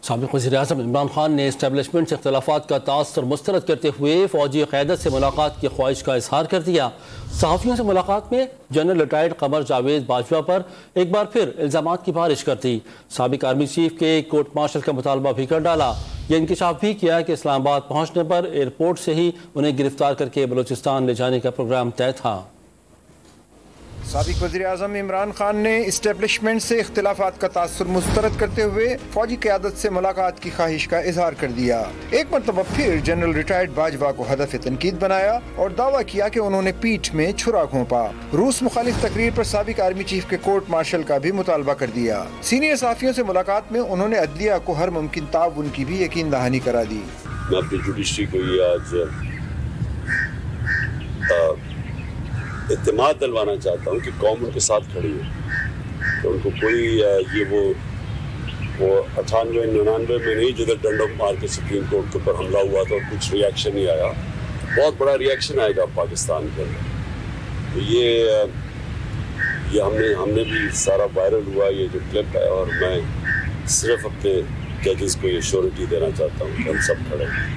سابق وزیراعظم عمران خان نے اسٹیبلشمنٹ سے اختلافات کا تاثر مسترد کرتے ہوئے فوجی قیادت سے ملاقات کی خواہش کا اظہار کر دیا۔ صحافیوں سے ملاقات میں جنرل ریٹائرڈ قمر جاوید باجوہ پر ایک بار پھر الزامات کی بارش کر دی۔ سابق آرمی چیف کے کورٹ مارشل کا مطالبہ بھی کر ڈالا۔ یہ انکشاف بھی کیا کہ اسلام آباد پہنچنے پر ایئرپورٹ سے ہی انہیں گرفتار کر کے بلوچستان لے جانے کا پروگرام طے تھا۔ سابق وزیراعظم عمران خان نے اسٹیبلشمنٹ سے اختلافات کا تاثر مسترد کرتے ہوئے فوجی قیادت سے ملاقات کی خواہش کا اظہار کر دیا۔ ایک مرتبہ پھر جنرل ریٹائرڈ باجوہ کو ہدف تنقید بنایا اور دعویٰ کیا کہ انہوں نے پیٹھ میں چھرا گھونپا۔ روس مخالف تقریر پر سابق آرمی چیف کے کورٹ مارشل کا بھی مطالبہ کر دیا۔ سینئر صحافیوں سے ملاقات میں انہوں نے عدلیہ کو ہر ممکن تعاون کی بھی یقین دہانی کرا دی۔ میں اپنی جوڈیشری کو یہ آج اعتماد دلوانا چاہتا ہوں کہ قوم ان کے ساتھ کھڑی ہے، کہ ان کو کوئی یہ وہ 98-99 میں نہیں جدھر ڈنڈا مار کے سپریم کورٹ کے اوپر حملہ ہوا تھا اور کچھ ریاکشن نہیں آیا، بہت بڑا ریاکشن آئے گا پاکستان کے اندر۔ تو یہ ہم نے بھی سارا وائرل ہوا یہ جو کلپ ہے، اور میں صرف اپنے ججز کو یہ شیورٹی دینا چاہتا ہوں کہ ہم سب کھڑے ہیں۔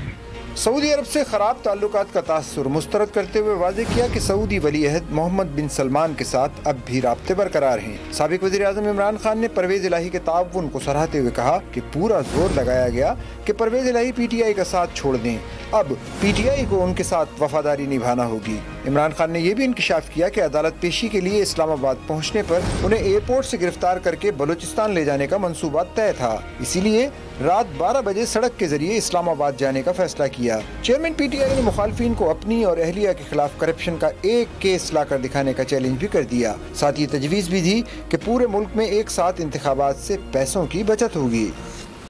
سعودی عرب سے خراب تعلقات کا تاثر مسترد کرتے ہوئے واضح کیا کہ سعودی ولی عہد محمد بن سلمان کے ساتھ اب بھی رابطے برقرار ہیں۔ سابق وزیراعظم عمران خان نے پرویز الہی کے تعاون کو سراہتے ہوئے کہا کہ پورا زور لگایا گیا کہ پرویز الہی پی ٹی آئی کا ساتھ چھوڑ دیں، اب پی ٹی آئی کو ان کے ساتھ وفاداری نبھانا ہوگی۔ عمران خان نے یہ بھی انکشاف کیا کہ عدالت پیشی کے لیے اسلام آباد پہنچنے پر انہیں ایئرپورٹ سے گرفتار کر کے بلوچستان لے جانے کا منصوبہ طے تھا، اسی لیے رات 12 بجے سڑک کے ذریعے اسلام آباد جانے کا فیصلہ کیا۔ چیئرمین پی ٹی آئی نے مخالفین کو اپنی اور اہلیہ کے خلاف کرپشن کا ایک کیس لا کر دکھانے کا چیلنج بھی کر دیا، ساتھ یہ تجویز بھی دی کہ پورے ملک میں ایک ساتھ انتخابات سے پیسوں کی بچت ہوگی۔